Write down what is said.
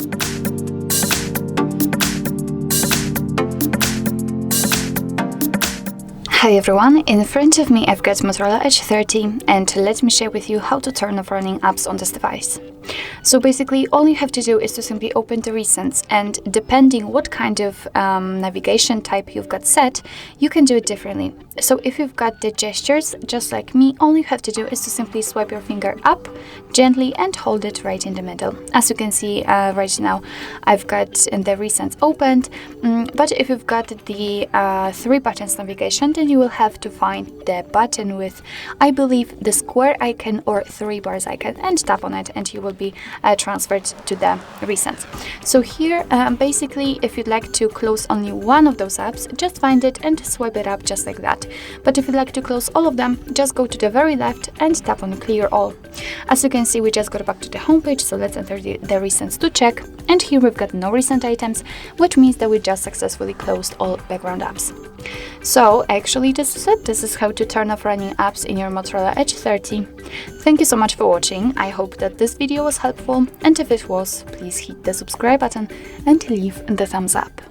Hi everyone, in front of me I've got Motorola Edge 30 and let me share with you how to turn off running apps on this device. So basically all you have to do is to simply open the recents, and depending what kind of navigation type you've got set, you can do it differently. So if you've got the gestures, just like me, all you have to do is to simply swipe your finger up gently and hold it right in the middle. As you can see right now, I've got the recents opened, but if you've got the 3 buttons navigation, then you will have to find the button with, I believe, the square icon or 3 bars icon and tap on it, and you will be transferred to the recents. So here, basically, if you'd like to close only one of those apps, just find it and swipe it up just like that. But if you'd like to close all of them, just go to the very left and tap on clear all. As you can see, we just got back to the home page, so let's enter the recents to check. And here we've got no recent items, which means that we just successfully closed all background apps. So actually this is it. This is how to turn off running apps in your Motorola Edge 30. Thank you so much for watching. I hope that this video was helpful, and if it was, please hit the subscribe button and leave the thumbs up.